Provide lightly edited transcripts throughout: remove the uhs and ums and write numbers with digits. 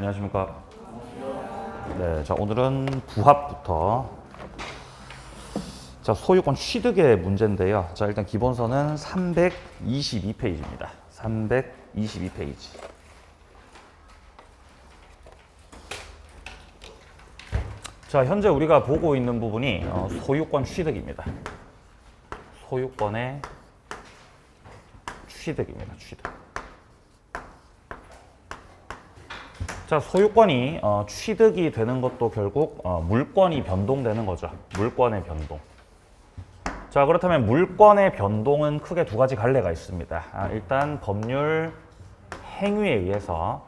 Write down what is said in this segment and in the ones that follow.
안녕하십니까. 네, 자 오늘은 부합부터 자 소유권 취득의 문제인데요. 자 일단 기본서는 322페이지입니다. 322페이지. 자 현재 우리가 보고 있는 부분이 소유권 취득입니다. 소유권의 취득입니다. 취득. 자, 소유권이 취득이 되는 것도 결국 물권이 변동되는 거죠. 물권의 변동. 자, 그렇다면 물권의 변동은 크게 두 가지 갈래가 있습니다. 일단 법률 행위에 의해서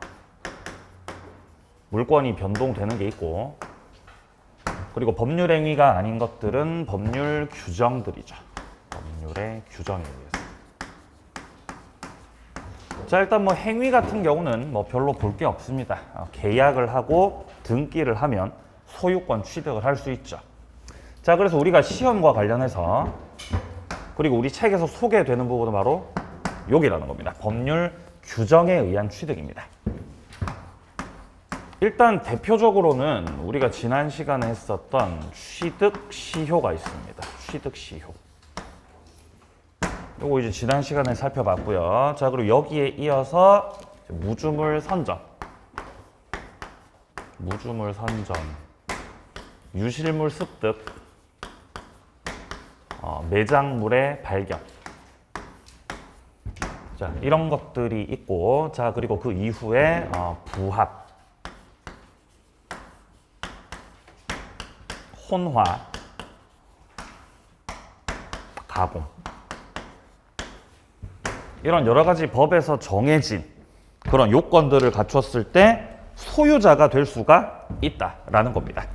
물권이 변동되는 게 있고, 그리고 법률 행위가 아닌 것들은 법률 규정들이죠. 법률의 규정에 의해서. 자 일단 뭐 행위 같은 경우는 뭐 별로 볼 게 없습니다. 계약을 하고 등기를 하면 소유권 취득을 할 수 있죠. 자 그래서 우리가 시험과 관련해서 그리고 우리 책에서 소개되는 부분은 바로 여기라는 겁니다. 법률 규정에 의한 취득입니다. 일단 대표적으로는 우리가 지난 시간에 했었던 취득시효가 있습니다. 취득시효. 요거 이제 지난 시간에 살펴봤고요. 자, 그리고 여기에 이어서 무주물 선점, 유실물 습득, 매장물의 발견. 자, 이런 것들이 있고, 자, 그리고 그 이후에 부합, 혼화, 가공. 이런 여러 가지 법에서 정해진 그런 요건들을 갖췄을 때 소유자가 될 수가 있다라는 겁니다.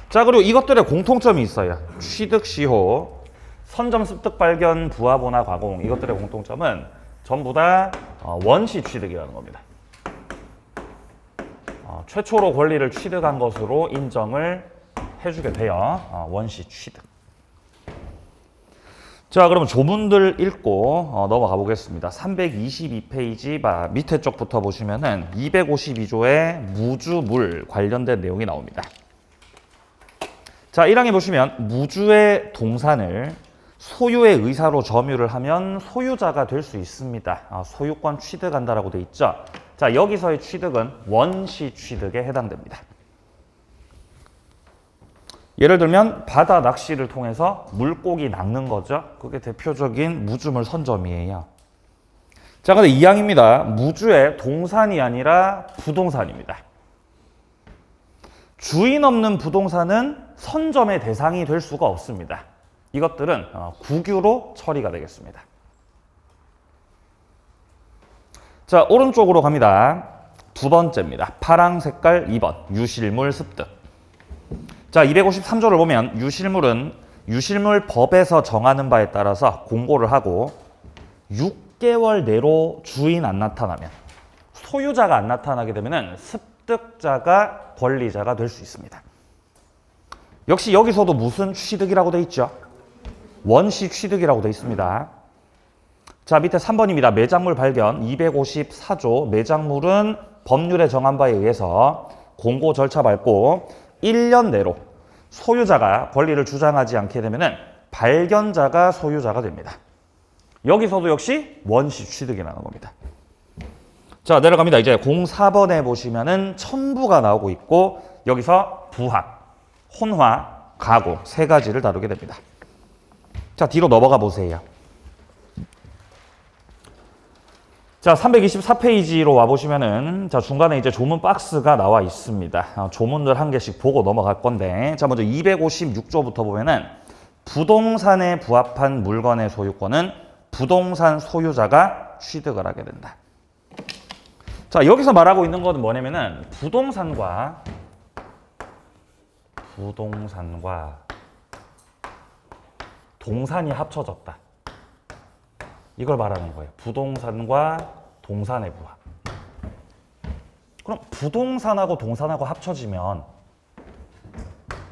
자, 그리고 이것들의 공통점이 있어요. 취득 시효, 선점 습득 발견, 부합, 혼화, 가공. 이것들의 공통점은 전부 다 원시 취득이라는 겁니다. 최초로 권리를 취득한 것으로 인정을 해주게 돼요. 원시 취득. 자, 그러면 조문들 읽고 넘어가 보겠습니다. 322페이지 밑에 쪽부터 보시면은 252조의 무주물 관련된 내용이 나옵니다. 자, 1항에 보시면 무주의 동산을 소유의 의사로 점유를 하면 소유자가 될 수 있습니다. 소유권 취득한다라고 돼 있죠. 자, 여기서의 취득은 원시 취득에 해당됩니다. 예를 들면 바다 낚시를 통해서 물고기 낚는 거죠. 그게 대표적인 무주물 선점이에요. 자, 근데 2항입니다. 무주의 동산이 아니라 부동산입니다. 주인 없는 부동산은 선점의 대상이 될 수가 없습니다. 이것들은 국유로 처리가 되겠습니다. 자, 오른쪽으로 갑니다. 두 번째입니다. 파랑 색깔 2번 유실물 습득. 자, 253조를 보면 유실물은 유실물 법에서 정하는 바에 따라서 공고를 하고 6개월 내로 주인 안 나타나면 소유자가 안 나타나게 되면 습득자가 권리자가 될 수 있습니다. 역시 여기서도 무슨 취득이라고 돼 있죠? 원시 취득이라고 돼 있습니다. 자, 밑에 3번입니다. 매장물 발견 254조 매장물은 법률에 정한 바에 의해서 공고 절차 밟고 1년 내로 소유자가 권리를 주장하지 않게 되면 발견자가 소유자가 됩니다. 여기서도 역시 원시 취득이라는 겁니다. 자, 내려갑니다. 이제 04번에 보시면은 첨부가 나오고 있고 여기서 부합, 혼화, 가공 세 가지를 다루게 됩니다. 자, 뒤로 넘어가 보세요. 자, 324페이지로 와보시면은, 자, 중간에 이제 조문 박스가 나와 있습니다. 조문들 한 개씩 보고 넘어갈 건데, 자, 먼저 256조부터 보면은, 부동산에 부합한 물건의 소유권은 부동산 소유자가 취득을 하게 된다. 자, 여기서 말하고 있는 것은 뭐냐면은, 부동산과 동산이 합쳐졌다. 이걸 말하는 거예요. 부동산과 동산의 부합. 그럼 부동산하고 동산하고 합쳐지면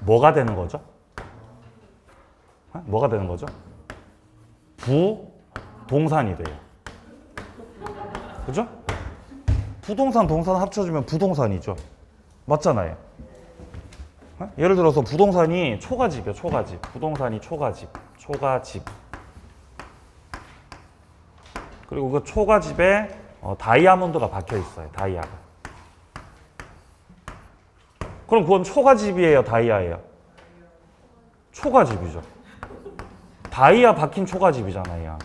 뭐가 되는 거죠? 뭐가 되는 거죠? 부동산이 돼요. 그죠? 부동산, 동산 합쳐주면 부동산이죠. 맞잖아요. 예를 들어서 부동산이 초가집이에요. 초가집. 부동산이 초가집. 초가집. 그리고 그 초가집에 다이아몬드가 박혀 있어요. 다이아가. 그럼 그건 초가집이에요, 다이아예요? 초가집이죠. 다이아 박힌 초가집이잖아요.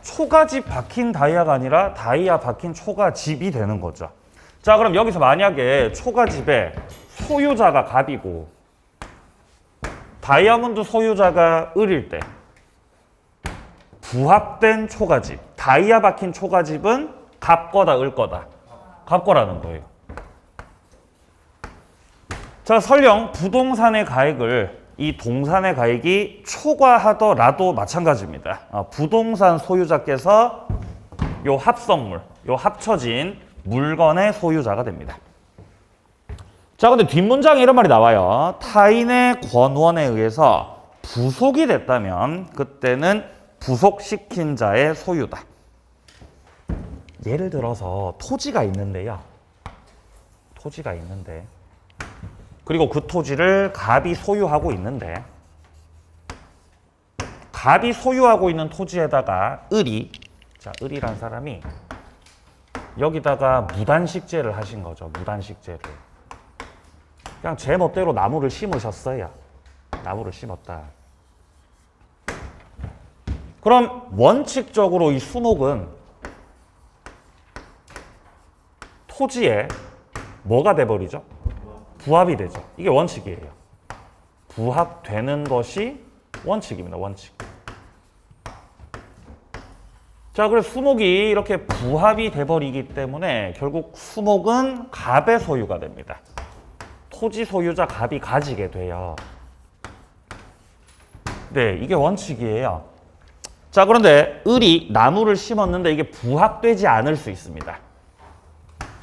초가집 박힌 다이아가 아니라 다이아 박힌 초가집이 되는 거죠. 자, 그럼 여기서 만약에 초가집의 소유자가 갑이고 다이아몬드 소유자가 을일 때 부합된 초가집, 다이아 박힌 초가집은 갑 거다, 을 거다? 갑 거라는 거예요. 자, 설령 부동산의 가액을 이 동산의 가액이 초과하더라도 마찬가지입니다. 부동산 소유자께서 요 합성물, 요 합쳐진 물건의 소유자가 됩니다. 자, 근데 뒷문장에 이런 말이 나와요. 타인의 권원에 의해서 부속이 됐다면 그때는 부속시킨 자의 소유다. 예를 들어서 토지가 있는데요. 토지가 있는데 그리고 그 토지를 갑이 소유하고 있는데 갑이 소유하고 있는 토지에다가 을이, 자, 을이란 사람이 여기다가 무단식재를 하신 거죠. 무단식재를. 그냥 제 멋대로 나무를 심으셨어요. 나무를 심었다. 그럼 원칙적으로 이 수목은 토지에 뭐가 돼버리죠? 부합이 되죠. 이게 원칙이에요. 부합되는 것이 원칙입니다. 원칙. 자, 그래서 수목이 이렇게 부합이 돼버리기 때문에 결국 수목은 갑의 소유가 됩니다. 토지 소유자 갑이 가지게 돼요. 네, 이게 원칙이에요. 자, 그런데 을이 나무를 심었는데 이게 부합되지 않을 수 있습니다.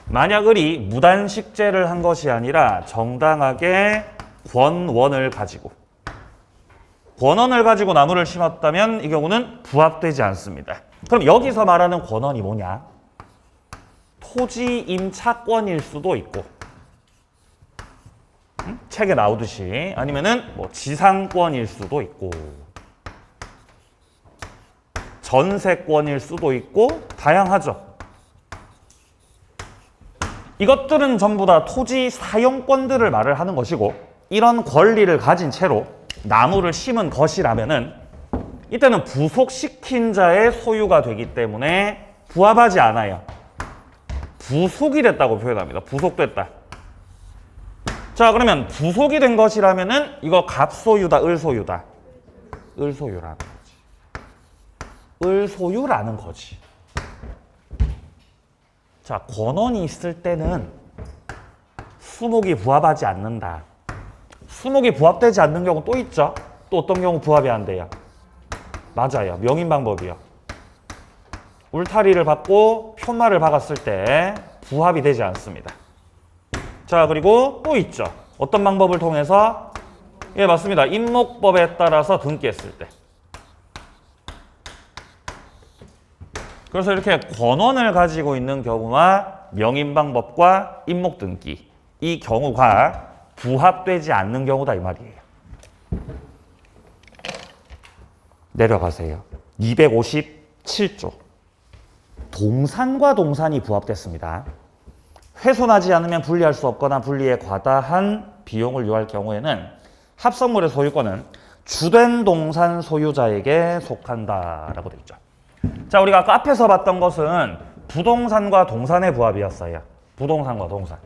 만약 을이 무단식재를 한 것이 아니라 정당하게 권원을 가지고 나무를 심었다면 이 경우는 부합되지 않습니다. 그럼 여기서 말하는 권원이 뭐냐? 토지 임차권일 수도 있고, 책에 나오듯이, 아니면은 뭐 지상권일 수도 있고, 전세권일 수도 있고, 다양하죠. 이것들은 전부 다 토지 사용권들을 말을 하는 것이고, 이런 권리를 가진 채로 나무를 심은 것이라면은 이때는 부속시킨 자의 소유가 되기 때문에 부합하지 않아요. 부속이 됐다고 표현합니다. 부속됐다. 자, 그러면 부속이 된 것이라면은 이거 갑소유다, 을소유다? 을소유라는 거지. 을소유라는 거지. 자, 권원이 있을 때는 수목이 부합하지 않는다. 수목이 부합되지 않는 경우 또 있죠? 또 어떤 경우 부합이 안 돼요? 맞아요. 명인방법이요. 울타리를 받고 편말을 박았을 때 부합이 되지 않습니다. 자, 그리고 또 있죠. 어떤 방법을 통해서? 예, 맞습니다. 임목법에 따라서 등기했을 때. 그래서 이렇게 권원을 가지고 있는 경우와 명인방법과 임목등기, 이 경우가 부합되지 않는 경우다 이 말이에요. 내려가세요. 257조. 동산과 동산이 부합됐습니다. 훼손하지 않으면 분리할 수 없거나 분리에 과다한 비용을 요할 경우에는 합성물의 소유권은 주된 동산 소유자에게 속한다라고 되어 있죠. 자, 우리가 아까 앞에서 봤던 것은 부동산과 동산의 부합이었어요. 부동산과 동산.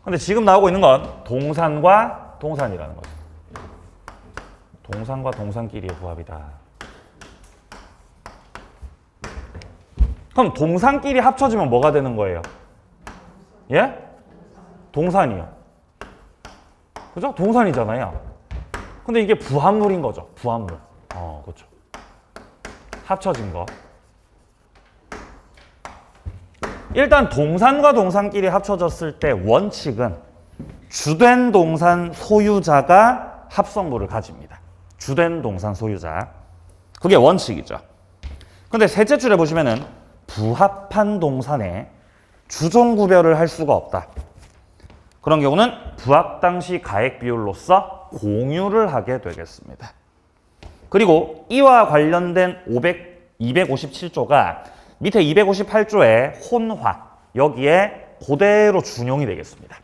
근데 지금 나오고 있는 건 동산과 동산이라는 거죠. 동산과 동산끼리의 부합이다. 그럼 동산끼리 합쳐지면 뭐가 되는 거예요? 예? 동산이요. 그죠? 동산이잖아요. 근데 이게 부합물인 거죠. 부합물. 그렇죠. 합쳐진 거. 일단 동산과 동산끼리 합쳐졌을 때 원칙은 주된 동산 소유자가 합성물을 가집니다. 주된 동산 소유자. 그게 원칙이죠. 근데 셋째 줄에 보시면은 부합한 동산에 주종 구별을 할 수가 없다. 그런 경우는 부합 당시 가액 비율로서 공유를 하게 되겠습니다. 그리고 이와 관련된 257조가 밑에 258조의 혼화, 여기에 그대로 준용이 되겠습니다.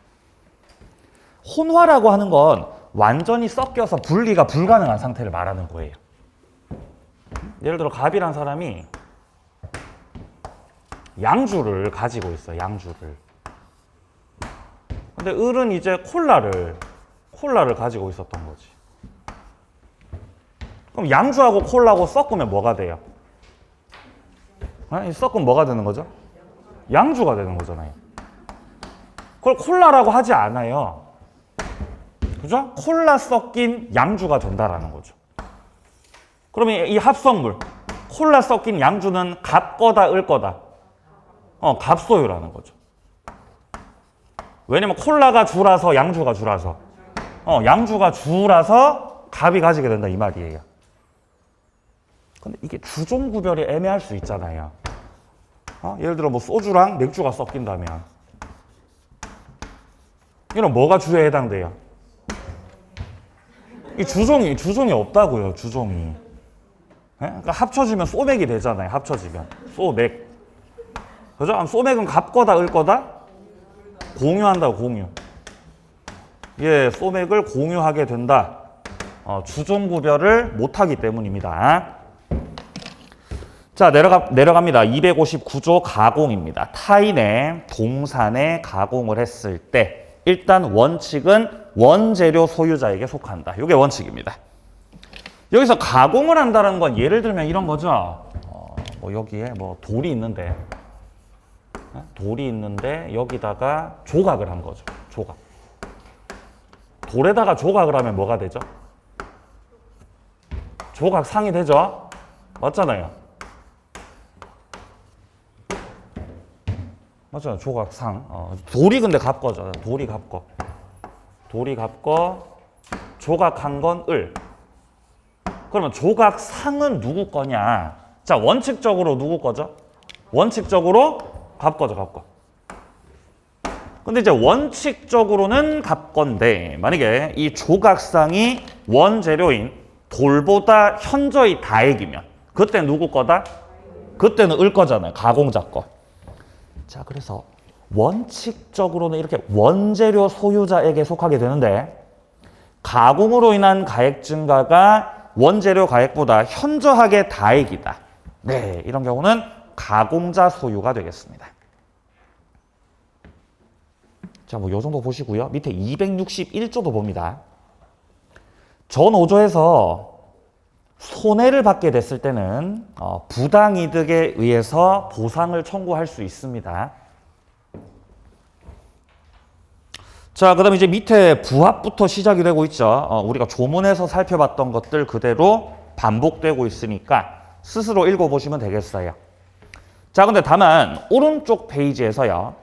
혼화라고 하는 건 완전히 섞여서 분리가 불가능한 상태를 말하는 거예요. 예를 들어 갑이란 사람이 양주를 가지고 있어요. 양주를. 근데 을은 이제 콜라를 가지고 있었던 거지. 그럼 양주하고 콜라하고 섞으면 뭐가 돼요? 섞으면 뭐가 되는 거죠? 양주가 되는 거잖아요. 그걸 콜라라고 하지 않아요. 그죠? 콜라 섞인 양주가 된다라는 거죠. 그러면 이 합성물, 콜라 섞인 양주는 갑 거다, 을 거다? 갑소유라는 거죠. 왜냐면 콜라가 주라서 양주가 주라서. 양주가 주라서 갑이 가지게 된다 이 말이에요. 근데 이게 주종 구별이 애매할 수 있잖아요. 예를 들어 뭐 소주랑 맥주가 섞인다면 이런 뭐가 주에 해당돼요? 이 주종이 없다고요. 주종이. 그러니까 합쳐지면 소맥이 되잖아요. 합쳐지면 소맥. 그죠? 소맥은 갑 거다, 을 거다? 공유한다고, 공유. 예, 소맥을 공유하게 된다. 주종 구별을 못하기 때문입니다. 자, 내려갑니다. 259조 가공입니다. 타인의 동산에 가공을 했을 때 일단 원칙은 원재료 소유자에게 속한다. 이게 원칙입니다. 여기서 가공을 한다는 건 예를 들면 이런 거죠. 뭐 여기에 뭐 돌이 있는데 여기다가 조각을 한 거죠. 조각. 돌에다가 조각을 하면 뭐가 되죠? 조각상이 되죠? 맞잖아요. 맞잖아요. 조각상. 돌이 근데 갑거죠. 돌이 갑거. 조각한 건 을. 그러면 조각상은 누구 거냐? 자, 원칙적으로 누구 거죠? 원칙적으로 갑거죠, 갑거. 근데 이제 원칙적으로는 갑건데 만약에 이 조각상이 원재료인 돌보다 현저히 다액이면 그때 누구 거다? 그때는 을 거잖아요. 가공자 거. 자, 그래서 원칙적으로는 이렇게 원재료 소유자에게 속하게 되는데 가공으로 인한 가액 증가가 원재료 가액보다 현저하게 다액이다. 네, 이런 경우는 가공자 소유가 되겠습니다. 자, 뭐 요 정도 보시고요. 밑에 261조도 봅니다. 전 5조에서 손해를 받게 됐을 때는 부당이득에 의해서 보상을 청구할 수 있습니다. 자, 그 다음에 이제 밑에 부합부터 시작이 되고 있죠. 우리가 조문에서 살펴봤던 것들 그대로 반복되고 있으니까 스스로 읽어보시면 되겠어요. 자, 근데 다만 오른쪽 페이지에서요.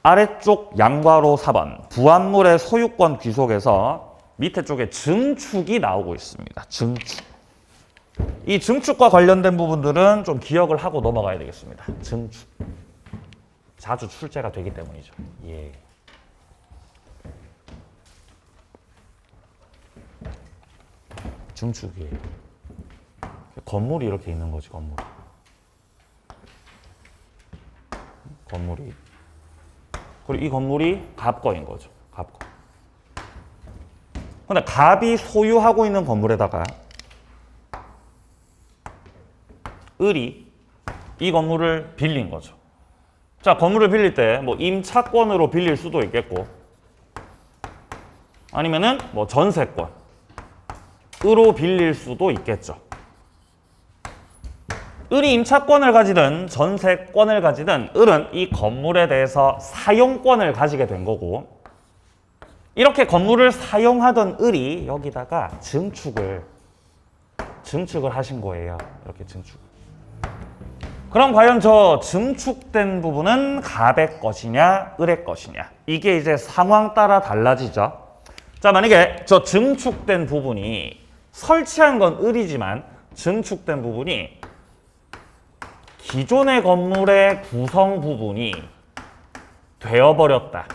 아래쪽 양괄호 4번 부합물의 소유권 귀속에서 밑에 쪽에 증축이 나오고 있습니다. 증축. 이 증축과 관련된 부분들은 좀 기억을 하고 넘어가야 되겠습니다. 증축. 자주 출제가 되기 때문이죠. 예. 증축이에요. 건물이 이렇게 있는 거지, 건물이. 그리고 이 건물이 갑거인 거죠. 갑거. 근데 갑이 소유하고 있는 건물에다가 을이 이 건물을 빌린 거죠. 자, 건물을 빌릴 때 뭐 임차권으로 빌릴 수도 있겠고 아니면은 뭐 전세권으로 빌릴 수도 있겠죠. 을이 임차권을 가지든 전세권을 가지든 을은 이 건물에 대해서 사용권을 가지게 된 거고 이렇게 건물을 사용하던 을이 여기다가 증축을 하신 거예요. 이렇게 증축. 그럼 과연 저 증축된 부분은 갑의 것이냐 을의 것이냐 이게 이제 상황 따라 달라지죠. 자, 만약에 저 증축된 부분이 설치한 건 을이지만 증축된 부분이 기존의 건물의 구성 부분이 되어버렸다.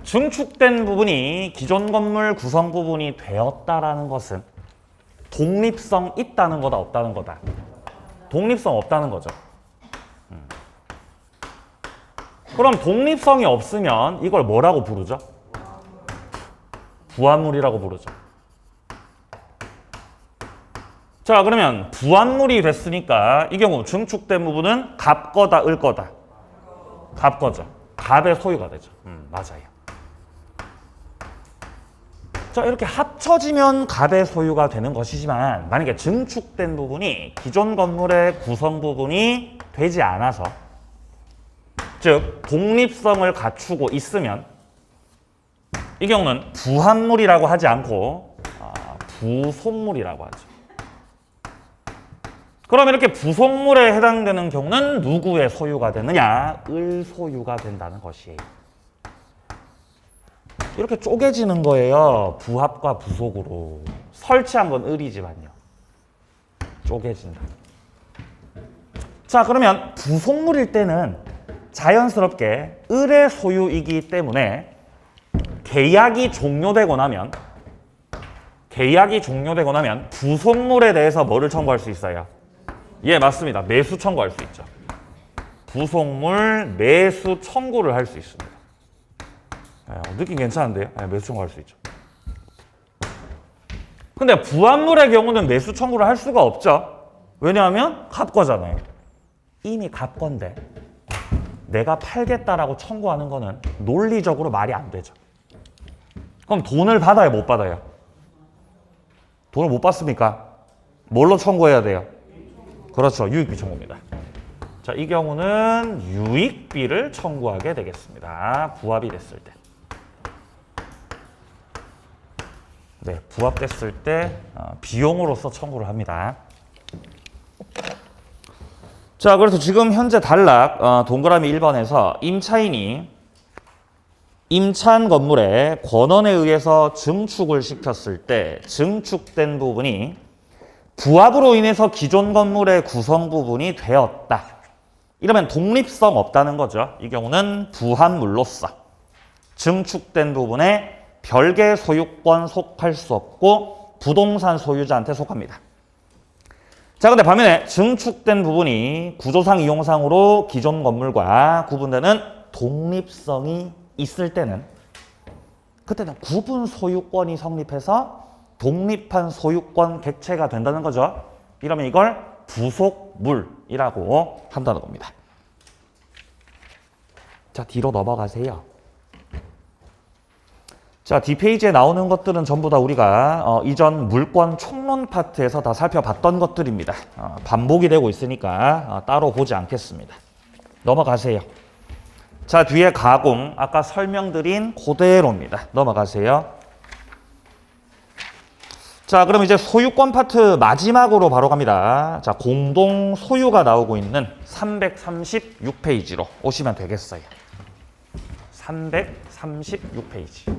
증축된 부분이 기존 건물 구성 부분이 되었다라는 것은 독립성 있다는 거다, 없다는 거다? 독립성 없다는 거죠. 그럼 독립성이 없으면 이걸 뭐라고 부르죠? 부합물이라고 부르죠. 자, 그러면 부합물이 됐으니까 이 경우 증축된 부분은 갑 거다, 을 거다? 갑 거죠. 갑의 소유가 되죠. 맞아요. 자, 이렇게 합쳐지면 갑의 소유가 되는 것이지만 만약에 증축된 부분이 기존 건물의 구성 부분이 되지 않아서, 즉 독립성을 갖추고 있으면 이 경우는 부합물이라고 하지 않고 부속물이라고 하죠. 그럼 이렇게 부속물에 해당되는 경우는 누구의 소유가 되느냐? 을 소유가 된다는 것이에요. 이렇게 쪼개지는 거예요. 부합과 부속으로. 설치한 건 을이지만요. 쪼개진다. 자, 그러면 부속물일 때는 자연스럽게 을의 소유이기 때문에 계약이 종료되고 나면 부속물에 대해서 뭐를 청구할 수 있어요? 예, 맞습니다. 매수 청구할 수 있죠. 부속물 매수 청구를 할 수 있습니다. 느낌 괜찮은데요? 매수 청구할 수 있죠. 근데 부합물의 경우는 매수 청구를 할 수가 없죠. 왜냐하면 갑거잖아요. 이미 갑건데 내가 팔겠다라고 청구하는 거는 논리적으로 말이 안 되죠. 그럼 돈을 받아요, 못 받아요? 돈을 못 받습니까? 뭘로 청구해야 돼요? 그렇죠. 유익비 청구입니다. 자, 이 경우는 유익비를 청구하게 되겠습니다. 부합이 됐을 때. 네, 부합됐을 때 비용으로서 청구를 합니다. 자, 그래서 지금 현재 단락 동그라미 1번에서 임차인이 임차한 건물에 권원에 의해서 증축을 시켰을 때 증축된 부분이 부합으로 인해서 기존 건물의 구성 부분이 되었다. 이러면 독립성 없다는 거죠. 이 경우는 부합물로서 증축된 부분에 별개 소유권 속할 수 없고 부동산 소유자한테 속합니다. 자, 근데 반면에 증축된 부분이 구조상 이용상으로 기존 건물과 구분되는 독립성이 있을 때는 그때는 구분 소유권이 성립해서 독립한 소유권 객체가 된다는 거죠. 이러면 이걸 부속물이라고 한다는 겁니다. 자, 뒤로 넘어가세요. 자, 뒷페이지에 나오는 것들은 전부 다 우리가 이전 물권 총론 파트에서 다 살펴봤던 것들입니다. 반복이 되고 있으니까 따로 보지 않겠습니다. 넘어가세요. 자, 뒤에 가공, 아까 설명드린 그대로입니다. 넘어가세요. 자, 그럼 이제 소유권 파트 마지막으로 바로 갑니다. 자, 공동 소유가 나오고 있는 336페이지로 오시면 되겠어요. 336페이지.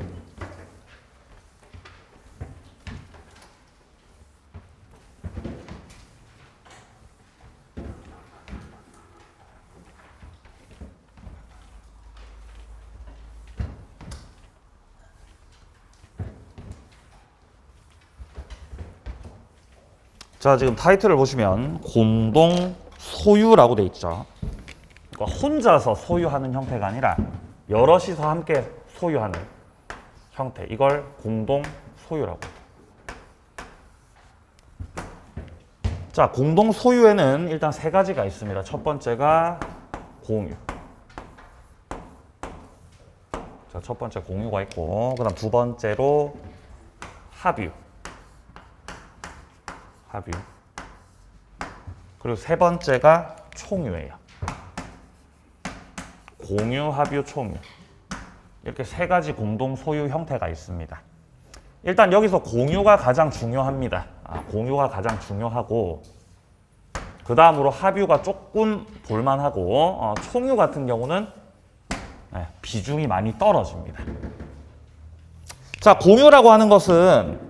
자, 지금 타이틀을 보시면 공동 소유라고 돼 있죠. 그러니까 혼자서 소유하는 형태가 아니라 여럿이서 함께 소유하는 형태. 이걸 공동 소유라고. 자, 공동 소유에는 일단 세 가지가 있습니다. 첫 번째가 공유. 자, 첫 번째 공유가 있고, 그다음 두 번째로 합유. 합유. 그리고 세 번째가 총유예요. 공유, 합유, 총유. 이렇게 세 가지 공동 소유 형태가 있습니다. 일단 여기서 공유가 가장 중요합니다. 공유가 가장 중요하고, 그 다음으로 합유가 조금 볼만하고, 총유 같은 경우는 비중이 많이 떨어집니다. 자, 공유라고 하는 것은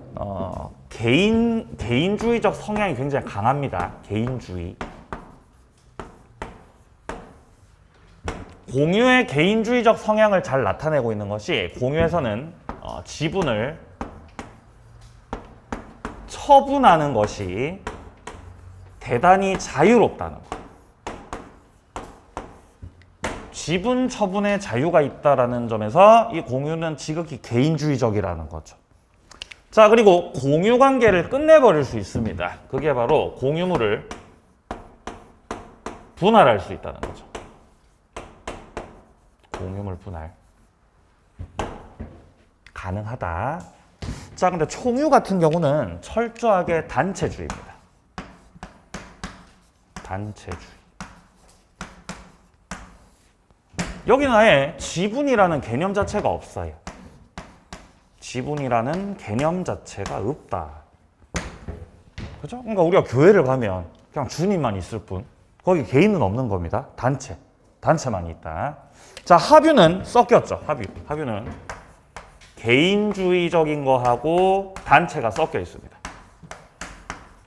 개인주의적 성향이 굉장히 강합니다. 개인주의. 공유의 개인주의적 성향을 잘 나타내고 있는 것이 공유에서는 지분을 처분하는 것이 대단히 자유롭다는 것. 지분 처분의 자유가 있다는 점에서 이 공유는 지극히 개인주의적이라는 거죠. 자, 그리고 공유 관계를 끝내버릴 수 있습니다. 그게 바로 공유물을 분할할 수 있다는 거죠. 공유물 분할 가능하다. 자, 근데 총유 같은 경우는 철저하게 단체주의입니다. 단체주의. 여기는 아예 지분이라는 개념 자체가 없어요. 지분이라는 개념 자체가 없다. 그죠? 그러니까 우리가 교회를 가면 그냥 주님만 있을 뿐, 거기 개인은 없는 겁니다. 단체만 있다. 자, 합유는 섞였죠. 합유는 개인주의적인 거하고 단체가 섞여 있습니다.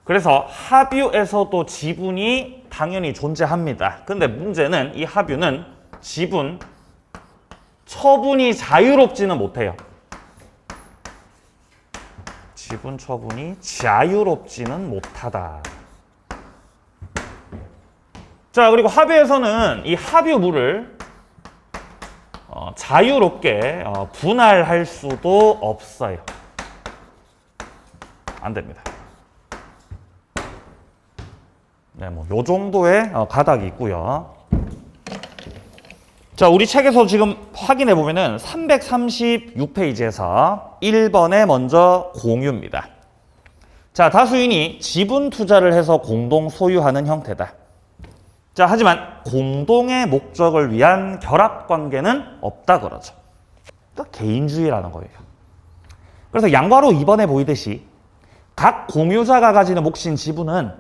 그래서 합유에서도 지분이 당연히 존재합니다. 근데 문제는 이 합유는 지분 처분이 자유롭지는 못해요. 지분 처분이 자유롭지는 못하다. 자, 그리고 합유에서는 이 합유물을 자유롭게 분할할 수도 없어요. 안 됩니다. 네, 뭐 요 정도의 가닥이 있고요. 자, 우리 책에서 지금 확인해 보면은 336페이지에서 1번에 먼저 공유입니다. 자, 다수인이 지분 투자를 해서 공동 소유하는 형태다. 자, 하지만 공동의 목적을 위한 결합 관계는 없다 그러죠. 그러니까 개인주의라는 거예요. 그래서 양과로 2번에 보이듯이 각 공유자가 가지는 몫인 지분은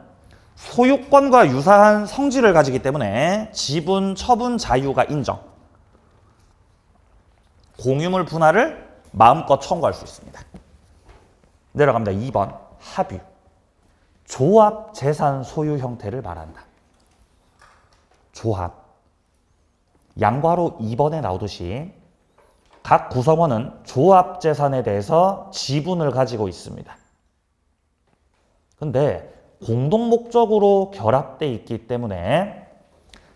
소유권과 유사한 성질을 가지기 때문에 지분 처분 자유가 인정. 공유물 분할을 마음껏 청구할 수 있습니다. 내려갑니다. 2번 합유. 조합 재산 소유 형태를 말한다. 조합. 양과로 2번에 나오듯이 각 구성원은 조합 재산에 대해서 지분을 가지고 있습니다. 근데 공동 목적으로 결합되어 있기 때문에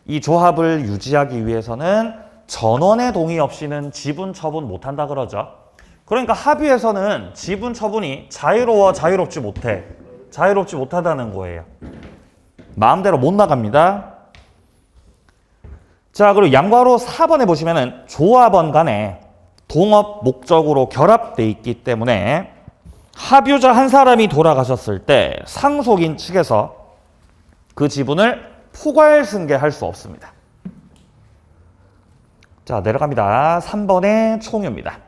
이 조합을 유지하기 위해서는 전원의 동의 없이는 지분 처분 못한다 그러죠. 그러니까 합의에서는 지분 처분이 자유롭지 못하다는 거예요. 마음대로 못 나갑니다. 자, 그리고 양과로 4번에 보시면은 조합원 간에 동업 목적으로 결합돼 있기 때문에 합유자 한 사람이 돌아가셨을 때 상속인 측에서 그 지분을 포괄 승계할 수 없습니다. 자, 내려갑니다. 3번의 총유입니다.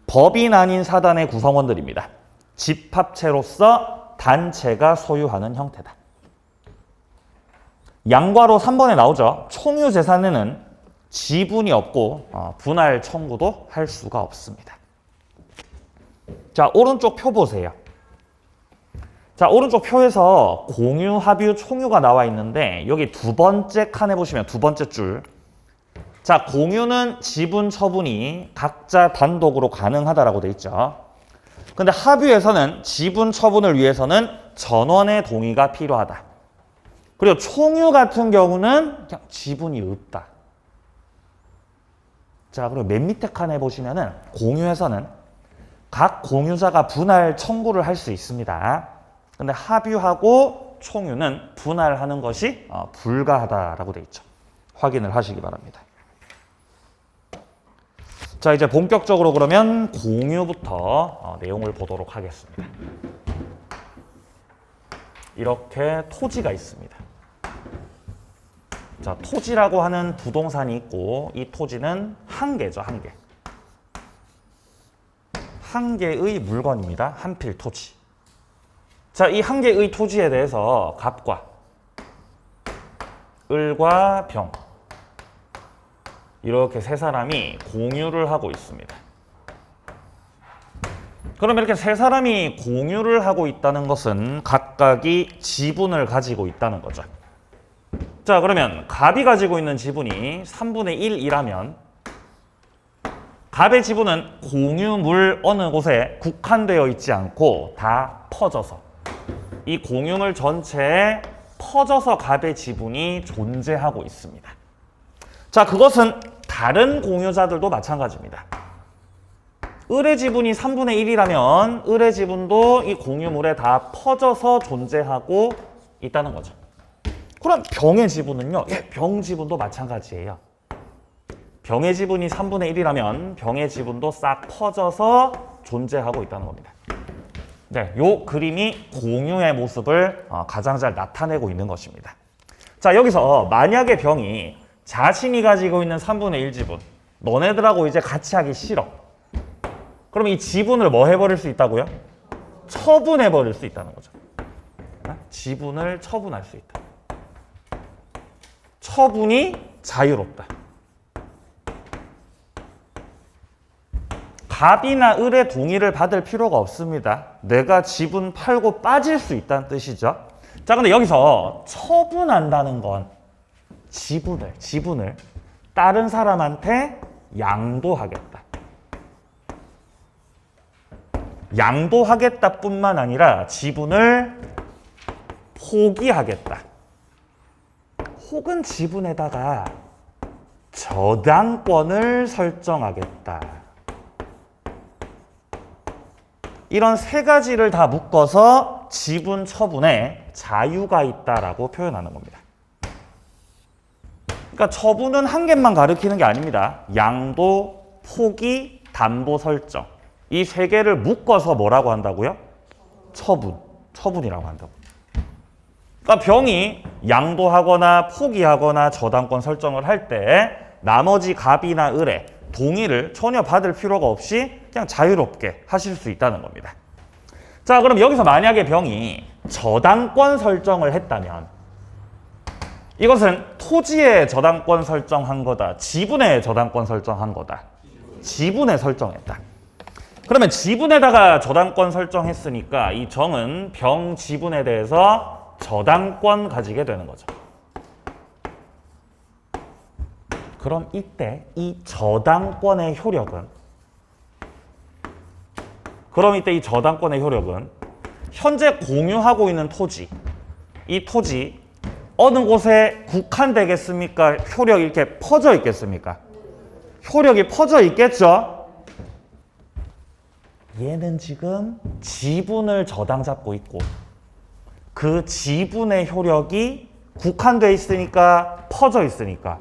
법인 아닌 사단의 구성원들입니다. 집합체로서 단체가 소유하는 형태다. 양과로 3번에 나오죠. 총유 재산에는 지분이 없고 분할 청구도 할 수가 없습니다. 자, 오른쪽 표 보세요. 자, 오른쪽 표에서 공유, 합유, 총유가 나와 있는데 여기 두 번째 칸에 보시면 두 번째 줄. 자, 공유는 지분 처분이 각자 단독으로 가능하다라고 돼 있죠. 근데 합유에서는 지분 처분을 위해서는 전원의 동의가 필요하다. 그리고 총유 같은 경우는 그냥 지분이 없다. 자, 그리고 맨 밑에 칸에 보시면은 공유에서는 각 공유자가 분할 청구를 할 수 있습니다. 근데 합유하고 총유는 분할하는 것이 불가하다라고 돼 있죠. 확인을 하시기 바랍니다. 자, 이제 본격적으로 그러면 공유부터 내용을 보도록 하겠습니다. 이렇게 토지가 있습니다. 자, 토지라고 하는 부동산이 있고 이 토지는 한 개죠, 한 개. 한 개의 물건입니다. 한 필 토지. 자, 이 한 개의 토지에 대해서 갑과 을과 병 이렇게 세 사람이 공유를 하고 있습니다. 그럼 이렇게 세 사람이 공유를 하고 있다는 것은 각각이 지분을 가지고 있다는 거죠. 자, 그러면 갑이 가지고 있는 지분이 3분의 1이라면 갑의 지분은 공유물 어느 곳에 국한되어 있지 않고 다 퍼져서 이 공유물 전체에 퍼져서 갑의 지분이 존재하고 있습니다. 자, 그것은 다른 공유자들도 마찬가지입니다. 을의 지분이 3분의 1이라면 을의 지분도 이 공유물에 다 퍼져서 존재하고 있다는 거죠. 그럼 병의 지분은요? 병 지분도 마찬가지예요. 병의 지분이 3분의 1이라면 병의 지분도 싹 퍼져서 존재하고 있다는 겁니다. 네, 요 그림이 공유의 모습을 가장 잘 나타내고 있는 것입니다. 자, 여기서 만약에 병이 자신이 가지고 있는 3분의 1 지분, 너네들하고 이제 같이 하기 싫어. 그럼 이 지분을 뭐 해버릴 수 있다고요? 처분해버릴 수 있다는 거죠. 지분을 처분할 수 있다. 처분이 자유롭다. 갑이나 을의 동의를 받을 필요가 없습니다. 내가 지분 팔고 빠질 수 있다는 뜻이죠. 자, 근데 여기서 처분한다는 건 지분을 다른 사람한테 양도하겠다. 양도하겠다 뿐만 아니라 지분을 포기하겠다. 혹은 지분에다가 저당권을 설정하겠다. 이런 세 가지를 다 묶어서 지분 처분에 자유가 있다라고 표현하는 겁니다. 그러니까 처분은 한 개만 가리키는 게 아닙니다. 양도, 포기, 담보 설정. 이 세 개를 묶어서 뭐라고 한다고요? 처분이라고 한다고. 그러니까 병이 양도하거나 포기하거나 저당권 설정을 할 때 나머지 갑이나 을의 동의를 전혀 받을 필요가 없이 그냥 자유롭게 하실 수 있다는 겁니다. 자, 그럼 여기서 만약에 병이 저당권 설정을 했다면 이것은 토지에 저당권 설정한 거다, 지분에 저당권 설정한 거다. 지분에 설정했다. 그러면 지분에다가 저당권 설정했으니까 이 정은 병 지분에 대해서 저당권 가지게 되는 거죠. 그럼 이때 이 저당권의 효력은 현재 공유하고 있는 토지, 이 토지 어느 곳에 국한되겠습니까? 효력이 이렇게 퍼져 있겠습니까? 효력이 퍼져 있겠죠? 얘는 지금 지분을 저당 잡고 있고 그 지분의 효력이 국한돼 있으니까 퍼져 있으니까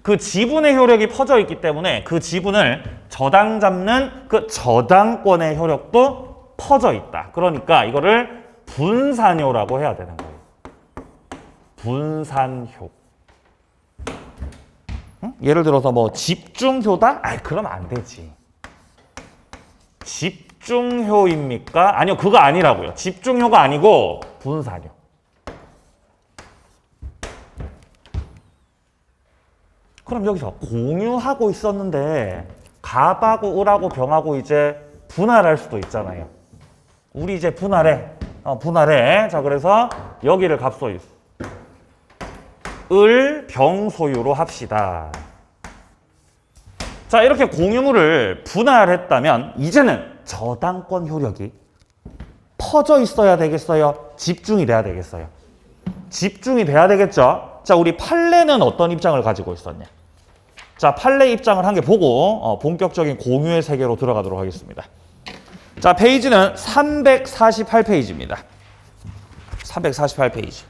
그 지분의 효력이 퍼져 있기 때문에 그 지분을 저당 잡는 그 저당권의 효력도 퍼져 있다. 그러니까 이거를 분산효라고 해야 되는 거예요. 분산효. 응? 예를 들어서 뭐 집중효다? 그러면 안 되지. 집중효입니까? 아니요, 그거 아니라고요. 집중효가 아니고 분산효. 그럼 여기서 공유하고 있었는데 갑하고 을하고 병하고 이제 분할할 수도 있잖아요. 우리 이제 분할해. 자, 그래서 여기를 갑소유. 을, 병 소유로 합시다. 자, 이렇게 공유물을 분할했다면 이제는 저당권 효력이 퍼져 있어야 되겠어요? 집중이 돼야 되겠어요? 집중이 돼야 되겠죠? 자, 우리 판례는 어떤 입장을 가지고 있었냐? 자, 판례 입장을 한 개 보고 본격적인 공유의 세계로 들어가도록 하겠습니다. 자, 페이지는 348페이지입니다. 348페이지.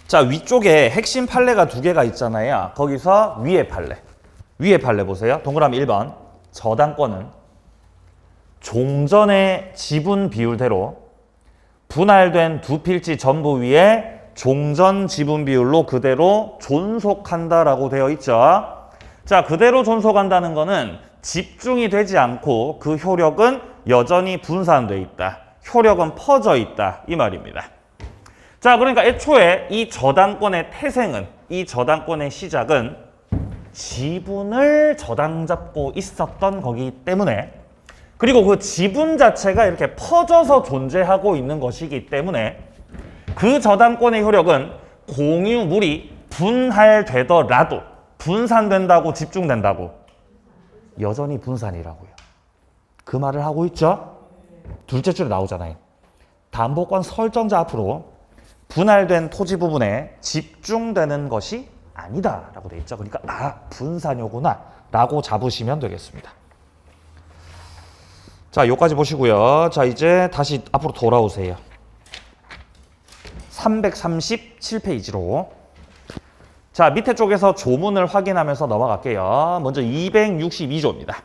자, 위쪽에 핵심 판례가 두 개가 있잖아요. 거기서 위에 판례 보세요. 동그라미 1번. 저당권은 종전의 지분 비율대로 분할된 두 필지 전부 위에 종전 지분 비율로 그대로 존속한다라고 되어 있죠. 자, 그대로 존속한다는 거는 집중이 되지 않고 그 효력은 여전히 분산돼 있다. 효력은 퍼져 있다. 이 말입니다. 자, 그러니까 애초에 이 저당권의 태생은, 이 저당권의 시작은 지분을 저당 잡고 있었던 거기 때문에, 그리고 그 지분 자체가 이렇게 퍼져서 존재하고 있는 것이기 때문에 그 저당권의 효력은 공유물이 분할되더라도 분산된다고 집중된다고? 여전히 분산이라고요. 그 말을 하고 있죠? 둘째 줄에 나오잖아요. 담보권 설정자 앞으로 분할된 토지 부분에 집중되는 것이 아니다 라고 돼 있죠. 그러니까 분산요구나 라고 잡으시면 되겠습니다. 자, 요까지 보시고요. 자, 이제 다시 앞으로 돌아오세요. 337페이지로. 자, 밑에 쪽에서 조문을 확인하면서 넘어갈게요. 먼저 262조입니다.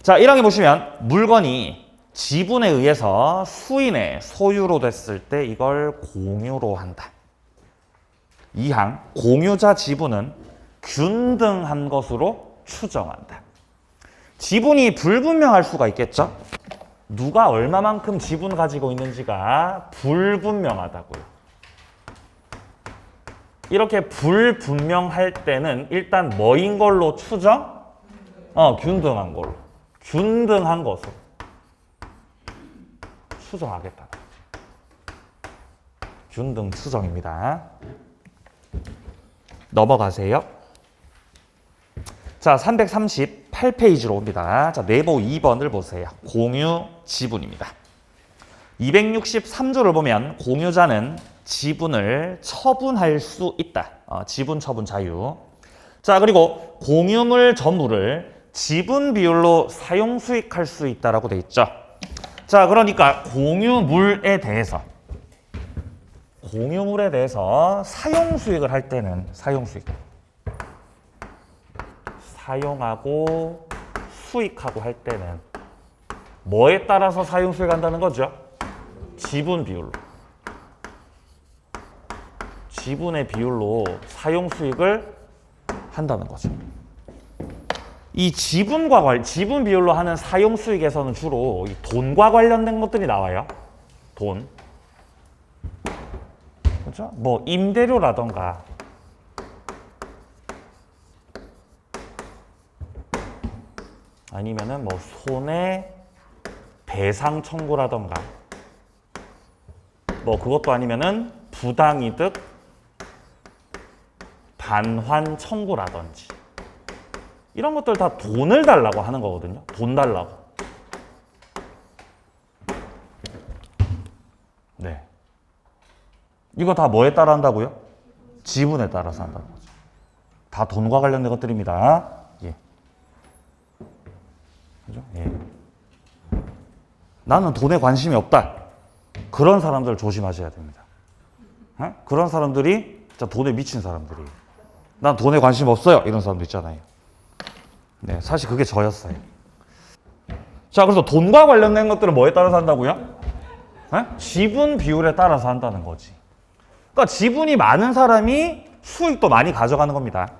자, 1항에 보시면 물건이 지분에 의해서 수인의 소유로 됐을 때 이걸 공유로 한다. 2항, 공유자 지분은 균등한 것으로 추정한다. 지분이 불분명할 수가 있겠죠? 누가 얼마만큼 지분 가지고 있는지가 불분명하다고요. 이렇게 불분명할 때는 일단 뭐인 걸로 추정? 균등한 걸로. 균등한 것으로 추정하겠다. 균등 추정입니다. 넘어가세요. 자, 338페이지로 옵니다. 자, 네모 2번을 보세요. 공유 지분입니다. 263조를 보면 공유자는 지분을 처분할 수 있다. 지분 처분 자유. 자, 그리고 공유물 전부를 지분 비율로 사용 수익할 수 있다라고 돼 있죠. 자, 그러니까 공유물에 대해서 사용 수익을 할 때는 사용하고 수익하고 할 때는 뭐에 따라서 사용 수익한다는 거죠? 지분 비율로. 지분의 비율로 사용 수익을 한다는 거죠. 이 지분 비율로 하는 사용 수익에서는 주로 이 돈과 관련된 것들이 나와요. 돈. 그렇죠? 뭐 임대료라던가 아니면은 뭐 손해 배상 청구라던가 뭐 그것도 아니면은 부당이득 반환 청구라든지 이런 것들 다 돈을 달라고 하는 거거든요. 돈 달라고. 네. 이거 다 뭐에 따라 한다고요? 지분에 따라서 한다는 거죠. 다 돈과 관련된 것들입니다. 예. 그죠? 예. 나는 돈에 관심이 없다. 그런 사람들 조심하셔야 됩니다. 그런 사람들이 진짜 돈에 미친 사람들이에요. 난 돈에 관심 없어요. 이런 사람도 있잖아요. 네, 사실 그게 저였어요. 자, 그래서 돈과 관련된 것들은 뭐에 따라서 한다고요? 지분 비율에 따라서 한다는 거지. 그러니까 지분이 많은 사람이 수익도 많이 가져가는 겁니다.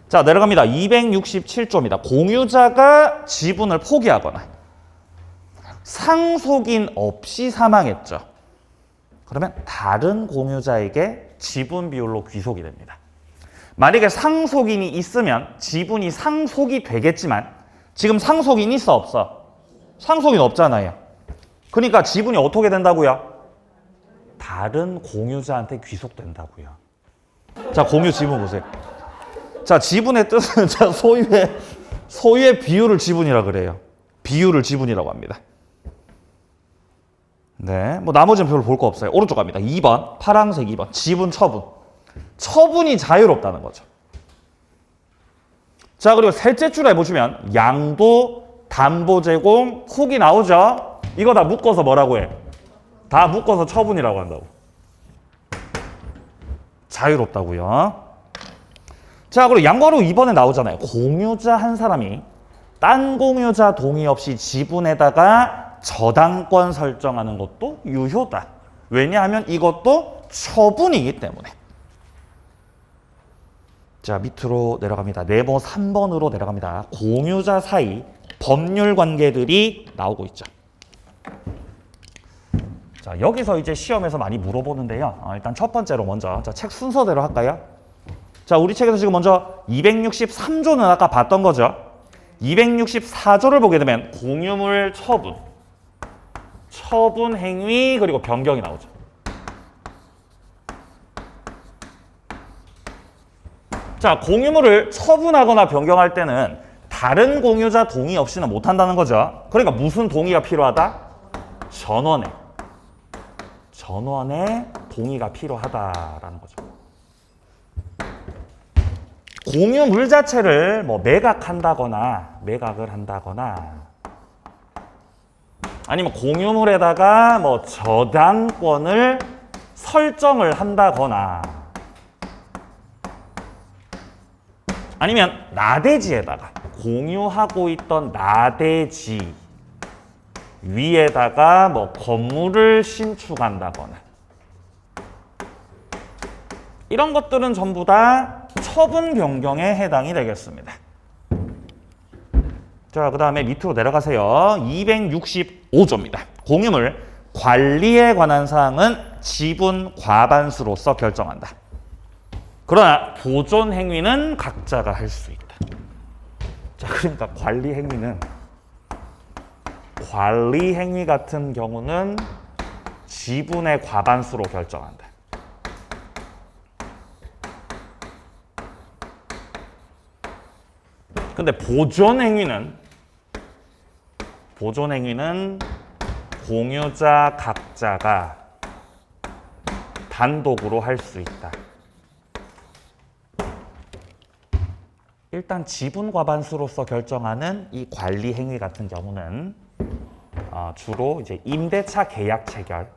자, 내려갑니다. 267조입니다. 공유자가 지분을 포기하거나 상속인 없이 사망했죠. 그러면 다른 공유자에게 지분 비율로 귀속이 됩니다. 만약에 상속인이 있으면 지분이 상속이 되겠지만 지금 상속인 있어 없어? 상속인 없잖아요. 그러니까 지분이 어떻게 된다고요? 다른 공유자한테 귀속된다고요. 자, 공유 지분 보세요. 자, 지분의 뜻은 자, 소유의 비율을 지분이라 그래요. 비율을 지분이라고 합니다. 네, 뭐 나머지는 별로 볼 거 없어요. 오른쪽 갑니다. 2번, 파란색 2번. 지분 처분. 처분이 자유롭다는 거죠. 자, 그리고 셋째 줄에 보시면 양도, 담보 제공, 후기 나오죠? 이거 다 묶어서 뭐라고 해? 다 묶어서 처분이라고 한다고. 자유롭다고요. 자, 그리고 양괄호 2번에 나오잖아요. 공유자 한 사람이 딴 공유자 동의 없이 지분에다가 저당권 설정하는 것도 유효다. 왜냐하면 이것도 처분이기 때문에. 자, 밑으로 내려갑니다. 네모 3번으로 내려갑니다. 공유자 사이 법률 관계들이 나오고 있죠. 자, 여기서 이제 시험에서 많이 물어보는데요. 일단 첫 번째로 먼저 자, 책 순서대로 할까요? 자, 우리 책에서 지금 먼저 263조는 아까 봤던 거죠. 264조를 보게 되면 공유물 처분, 처분 행위 그리고 변경이 나오죠. 자, 공유물을 처분하거나 변경할 때는 다른 공유자 동의 없이는 못한다는 거죠. 그러니까 무슨 동의가 필요하다? 전원의 동의가 필요하다라는 거죠. 공유물 자체를 뭐 매각을 한다거나 아니면 공유물에다가 뭐 저당권을 설정을 한다거나 아니면 나대지에다가 공유하고 있던 나대지 위에다가 뭐 건물을 신축한다거나 이런 것들은 전부 다 처분 변경에 해당이 되겠습니다. 자, 그 다음에 밑으로 내려가세요. 265조입니다. 공유물 관리에 관한 사항은 지분 과반수로서 결정한다. 그러나 보존 행위는 각자가 할 수 있다. 자, 그러니까 관리 행위 같은 경우는 지분의 과반수로 결정한다. 근데 보존 행위는 공유자 각자가 단독으로 할 수 있다. 일단 지분 과반수로서 결정하는 이 관리 행위 같은 경우는 주로 이제 임대차 계약 체결,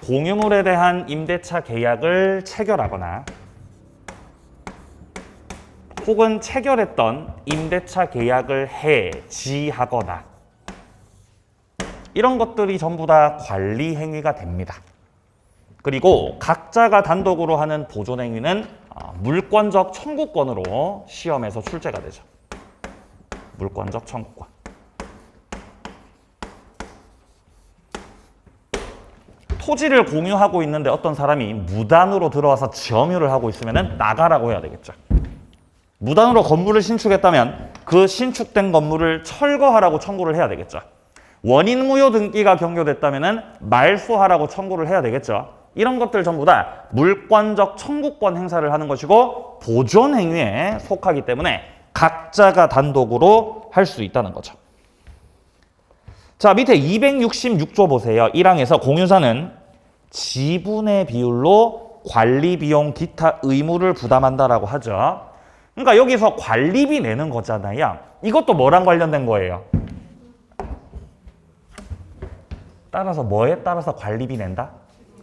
공유물에 대한 임대차 계약을 체결하거나 혹은 체결했던 임대차 계약을 해지하거나 이런 것들이 전부 다 관리 행위가 됩니다. 그리고 각자가 단독으로 하는 보존 행위는 물권적 청구권으로 시험에서 출제가 되죠. 물권적 청구권. 토지를 공유하고 있는데 어떤 사람이 무단으로 들어와서 점유를 하고 있으면 나가라고 해야 되겠죠. 무단으로 건물을 신축했다면 그 신축된 건물을 철거하라고 청구를 해야 되겠죠. 원인 무효 등기가 경고됐다면 말소하라고 청구를 해야 되겠죠. 이런 것들 전부 다 물권적 청구권 행사를 하는 것이고 보존 행위에 속하기 때문에 각자가 단독으로 할 수 있다는 거죠. 자, 밑에 266조 보세요. 1항에서 공유자는 지분의 비율로 관리 비용 기타 의무를 부담한다라고 하죠. 그러니까 여기서 관리비 내는 거잖아요. 이것도 뭐랑 관련된 거예요? 따라서 뭐에 따라서 관리비 낸다?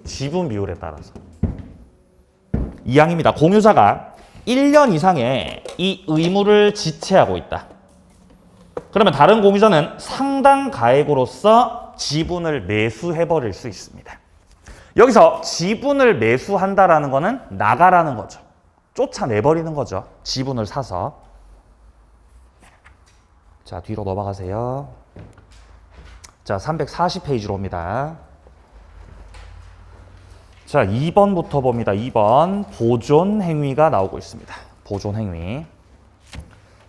지분 비율에 따라서. 2항입니다. 공유자가 1년 이상의 이 의무를 지체하고 있다. 그러면 다른 공유자는 상당 가액으로서 지분을 매수해버릴 수 있습니다. 여기서 지분을 매수한다라는 거는 나가라는 거죠. 쫓아내버리는 거죠. 지분을 사서. 자, 뒤로 넘어가세요. 자, 340페이지로 옵니다. 자, 2번부터 봅니다. 2번 보존 행위가 나오고 있습니다. 보존 행위.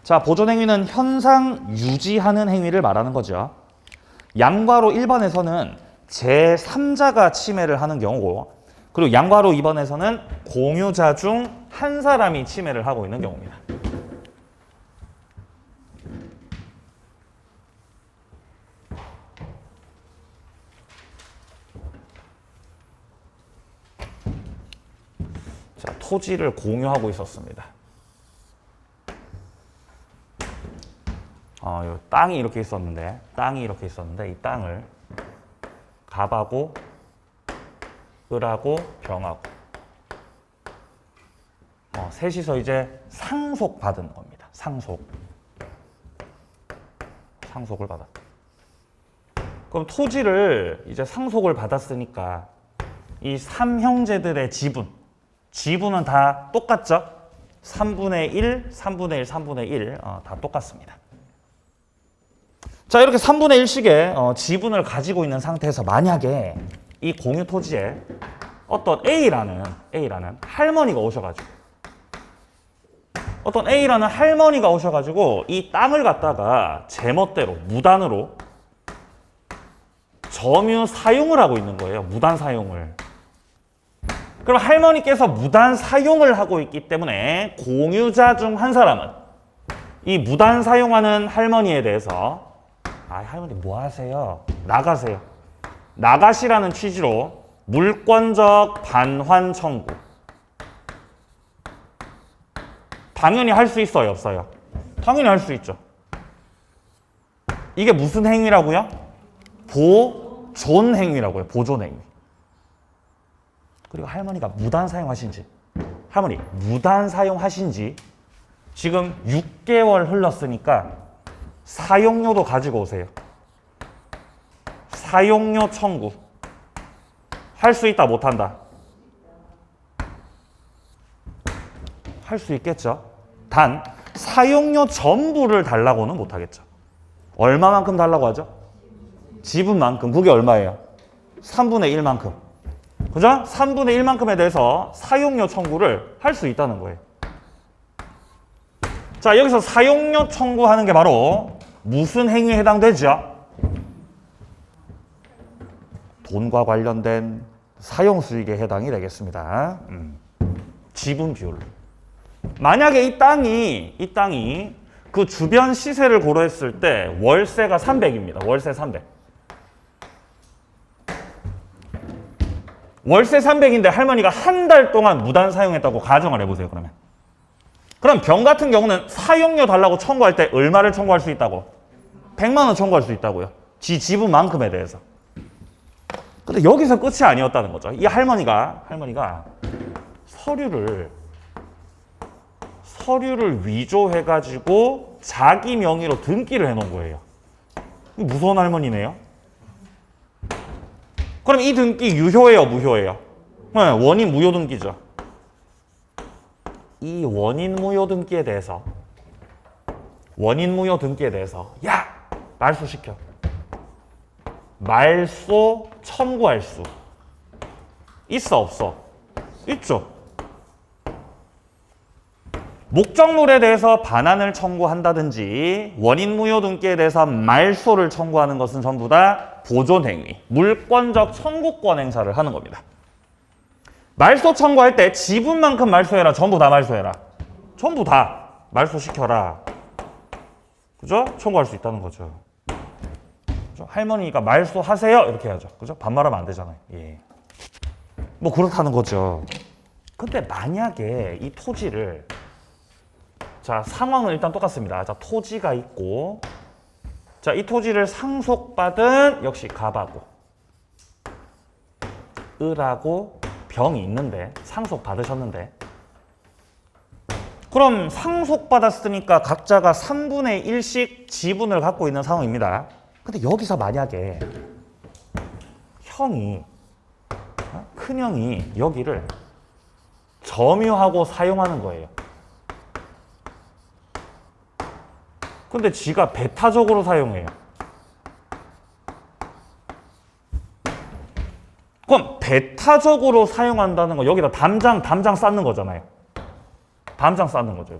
자, 보존 행위는 현상 유지하는 행위를 말하는 거죠. 양과로 1번에서는 제3자가 침해를 하는 경우고, 그리고 양과로 2번에서는 공유자 중 한 사람이 침해를 하고 있는 경우입니다. 자, 토지를 공유하고 있었습니다. 요 땅이 이렇게 있었는데 이 땅을 갑하고 을하고 병하고 셋이서 이제 상속받은 겁니다. 상속을 받았다. 그럼 토지를 이제 상속을 받았으니까 이 3형제들의 지분은 다 똑같죠? 3분의 1, 3분의 1, 3분의 1 다 똑같습니다. 자, 이렇게 3분의 1씩의 지분을 가지고 있는 상태에서 만약에 이 공유 토지에 어떤 A라는 할머니가 오셔가지고 이 땅을 갖다가 제멋대로 무단으로 점유 사용을 하고 있는 거예요. 무단 사용을. 그럼 할머니께서 무단 사용을 하고 있기 때문에 공유자 중 한 사람은 이 무단 사용하는 할머니에 대해서 할머니 뭐 하세요? 나가세요. 나가시라는 취지로 물권적 반환 청구. 당연히 할 수 있어요, 없어요? 당연히 할 수 있죠. 이게 무슨 행위라고요? 보존 행위라고요. 보존 행위. 그리고 할머니가 무단 사용하신지 지금 6개월 흘렀으니까 사용료도 가지고 오세요. 사용료 청구. 할 수 있다, 못한다? 할 수 있겠죠. 단 사용료 전부를 달라고는 못하겠죠. 얼마만큼 달라고 하죠? 지분만큼. 그게 얼마예요? 3분의 1만큼. 그죠? 3분의 1만큼에 대해서 사용료 청구를 할 수 있다는 거예요. 자, 여기서 사용료 청구하는 게 바로 무슨 행위에 해당되죠? 돈과 관련된 사용수익에 해당이 되겠습니다. 지분 비율. 만약에 이 땅이 그 주변 시세를 고려했을 때 월세가 300입니다. 월세 300. 월세 300인데 할머니가 한 달 동안 무단 사용했다고 가정을 해보세요, 그러면. 그럼 병 같은 경우는 사용료 달라고 청구할 때 얼마를 청구할 수 있다고? 100만 원 청구할 수 있다고요. 지분만큼에 대해서. 근데 여기서 끝이 아니었다는 거죠. 이 할머니가 서류를 위조해가지고 자기 명의로 등기를 해놓은 거예요. 무서운 할머니네요. 그럼 이 등기 유효해요, 무효해요? 네, 원인 무효 등기죠. 이 원인 무효 등기에 대해서 야! 말소시켜. 말소 청구할 수 있어, 없어? 있죠. 목적물에 대해서 반환을 청구한다든지 원인 무효 등기에 대해서 말소를 청구하는 것은 전부 다 보존 행위, 물권적 청구권 행사를 하는 겁니다. 말소 청구할 때 지분만큼 말소해라, 전부 다 말소해라. 전부 다 말소시켜라. 그죠? 청구할 수 있다는 거죠. 그죠? 할머니가 말소하세요 이렇게 해야죠. 그죠? 반말하면 안 되잖아요. 예. 뭐 그렇다는 거죠. 근데 만약에 이 토지를 자, 상황은 일단 똑같습니다. 자, 토지가 있고, 자, 이 토지를 상속받은 역시 갑하고 을하고 병이 있는데 상속받으셨는데, 그럼 상속받았으니까 각자가 3분의 1씩 지분을 갖고 있는 상황입니다. 근데 여기서 만약에 큰형이 여기를 점유하고 사용하는 거예요. 근데 지가 배타적으로 사용해요. 그럼 배타적으로 사용한다는 거 여기다 담장 쌓는 거잖아요. 담장 쌓는 거죠.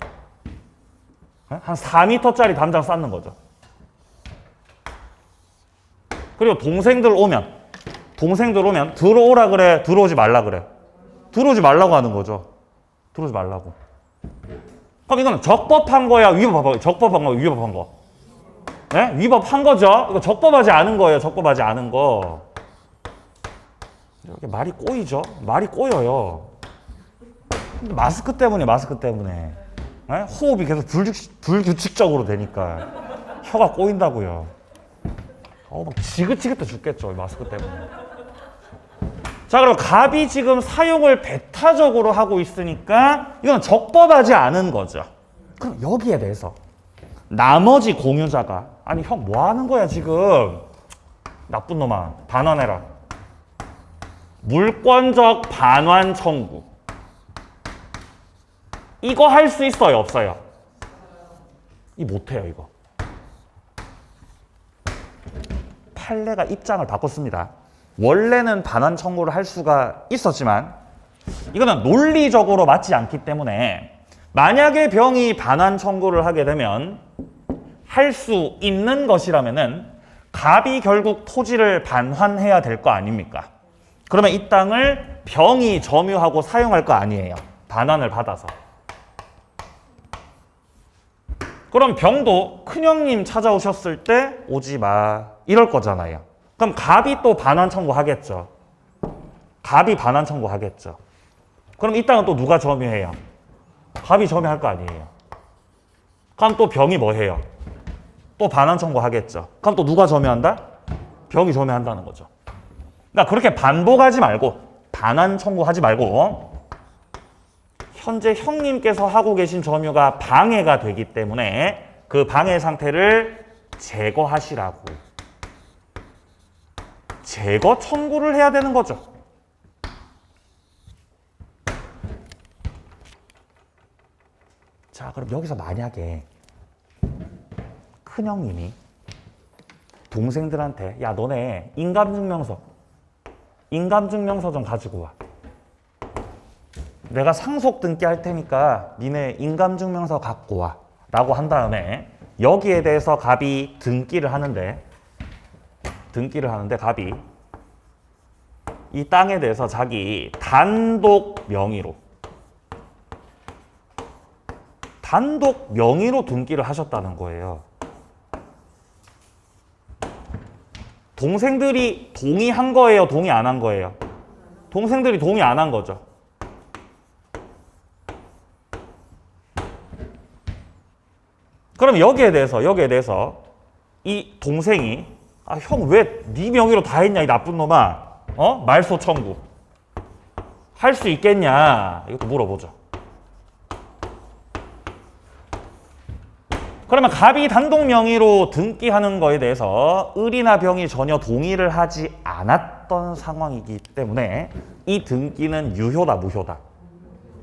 한 4m짜리 담장 쌓는 거죠. 그리고 동생들 오면 들어오라 그래, 들어오지 말라 그래. 들어오지 말라고 하는 거죠. 들어오지 말라고. 그럼 이거는 적법한 거야, 위법한 거야? 적법한 거야, 위법한 거? 네? 위법한 거죠. 이거 적법하지 않은 거예요. 적법하지 않은 거. 이렇게 말이 꼬이죠. 말이 꼬여요. 마스크 때문에. 네? 호흡이 계속 불규칙적으로 되니까 혀가 꼬인다고요. 막 지긋지긋해 죽겠죠, 마스크 때문에. 자, 그럼 갑이 지금 사용을 배타적으로 하고 있으니까 이건 적법하지 않은 거죠. 그럼 여기에 대해서 나머지 공유자가 아니 형 뭐 하는 거야 지금? 나쁜 놈아, 반환해라. 물권적 반환 청구. 이거 할 수 있어요, 없어요? 이 못해요, 이거. 판례가 입장을 바꿨습니다. 원래는 반환 청구를 할 수가 있었지만 이거는 논리적으로 맞지 않기 때문에 만약에 병이 반환 청구를 하게 되면 할 수 있는 것이라면은 갑이 결국 토지를 반환해야 될 거 아닙니까? 그러면 이 땅을 병이 점유하고 사용할 거 아니에요. 반환을 받아서. 그럼 병도 큰형님 찾아오셨을 때 오지 마 이럴 거잖아요. 그럼 갑이 또 반환 청구하겠죠. 갑이 반환 청구하겠죠. 그럼 이 땅은 또 누가 점유해요? 갑이 점유할 거 아니에요. 그럼 또 병이 뭐 해요? 또 반환 청구하겠죠. 그럼 또 누가 점유한다? 병이 점유한다는 거죠. 그러니까 그렇게 반복하지 말고 반환 청구하지 말고 현재 형님께서 하고 계신 점유가 방해가 되기 때문에 그 방해 상태를 제거하시라고. 제거 청구를 해야 되는 거죠. 자, 그럼 여기서 만약에 큰형님이 동생들한테 야, 너네 인감증명서 좀 가지고 와. 내가 상속 등기할 테니까 니네 인감증명서 갖고 와 라고 한 다음에 여기에 대해서 갑이 등기를 하는데 갑이 이 땅에 대해서 자기 단독 명의로 등기를 하셨다는 거예요. 동생들이 동의한 거예요? 동의 안 한 거예요? 동생들이 동의 안 한 거죠. 그럼 여기에 대해서 이 동생이 형 왜 네 명의로 다 했냐 이 나쁜 놈아. 말소 청구 할 수 있겠냐 이것도 물어보죠. 그러면 갑이 단독 명의로 등기하는 거에 대해서 을이나 병이 전혀 동의를 하지 않았던 상황이기 때문에 이 등기는 유효다, 무효다?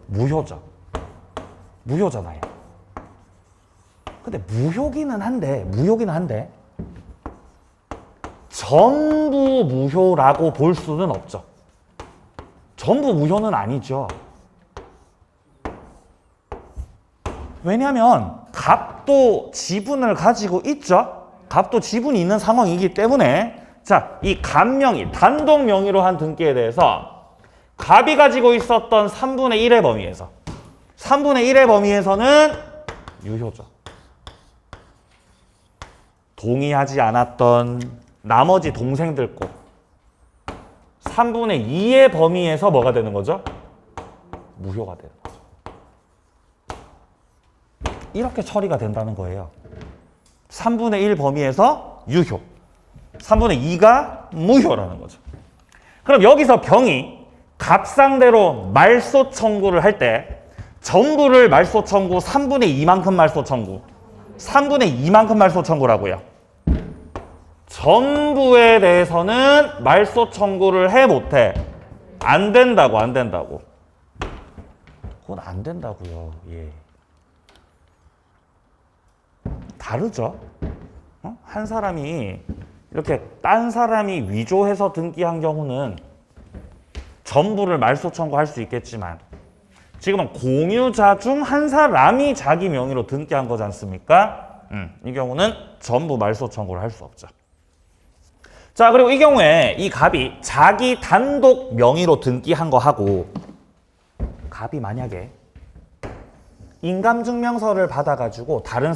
무효죠. 무효잖아요. 근데 무효기는 한데 전부 무효라고 볼 수는 없죠. 전부 무효는 아니죠. 왜냐하면 갑도 지분을 가지고 있죠. 갑도 지분이 있는 상황이기 때문에 자, 이 갑명의 단독 명의로 한 등기에 대해서 갑이 가지고 있었던 3분의 1의 범위에서는 유효죠. 동의하지 않았던 나머지 동생들 거 3분의 2의 범위에서 뭐가 되는 거죠? 무효가 되는 거죠. 이렇게 처리가 된다는 거예요. 3분의 1 범위에서 유효, 3분의 2가 무효라는 거죠. 그럼 여기서 병이 갑상대로 말소 청구를 할 때 전부를 말소 청구, 3분의 2만큼 말소 청구, 3분의 2만큼 말소 청구라고요. 전부에 대해서는 말소 청구를 해 못해? 안 된다고. 그건 안 된다고요. 예. 다르죠? 한 사람이 이렇게 딴 사람이 위조해서 등기한 경우는 전부를 말소 청구할 수 있겠지만 지금은 공유자 중 한 사람이 자기 명의로 등기한 거지 않습니까? 이 경우는 전부 말소 청구를 할 수 없죠. 자, 그리고 이 경우에 이 갑이 자기 단독 명의로 등기한 거 하고 갑이 만약에 인감증명서를 받아가지고 딴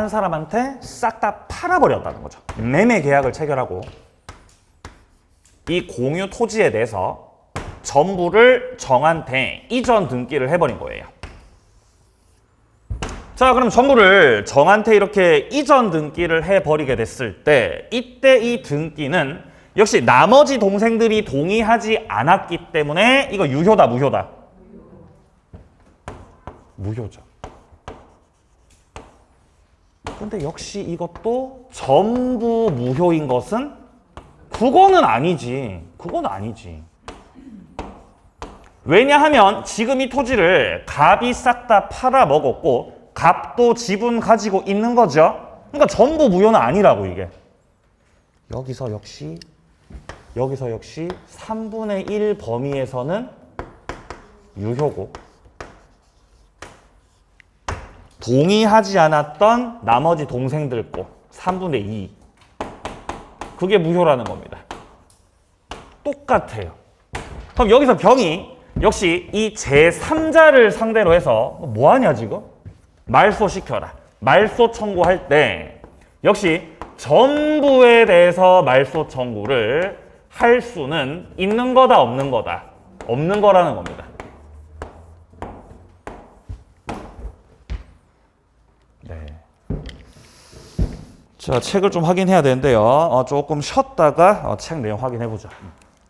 사람한테 싹 다 팔아버렸다는 거죠. 매매 계약을 체결하고 이 공유 토지에 대해서 전부를 정한테 이전 등기를 해버린 거예요. 자, 그럼 전부를 정한테 이렇게 이전 등기를 해버리게 됐을 때 이때 이 등기는 역시 나머지 동생들이 동의하지 않았기 때문에 이거 유효다, 무효다? 무효죠. 근데 역시 이것도 전부 무효인 것은 그거는 아니지. 왜냐하면 지금 이 토지를 갑이 싹 다 팔아먹었고 갑도 지분 가지고 있는 거죠. 그러니까 전부 무효는 아니라고 이게. 여기서 역시 3분의 1 범위에서는 유효고 동의하지 않았던 나머지 동생들 거 3분의 2 그게 무효라는 겁니다. 똑같아요. 그럼 여기서 병이 역시 이 제3자를 상대로 해서 뭐 하냐 지금? 말소 시켜라. 말소 청구할 때 역시 전부에 대해서 말소 청구를 할 수는 있는 거다 없는 거다? 없는 거라는 겁니다. 네. 자, 책을 좀 확인해야 되는데요. 조금 쉬었다가 책 내용 확인해 보자.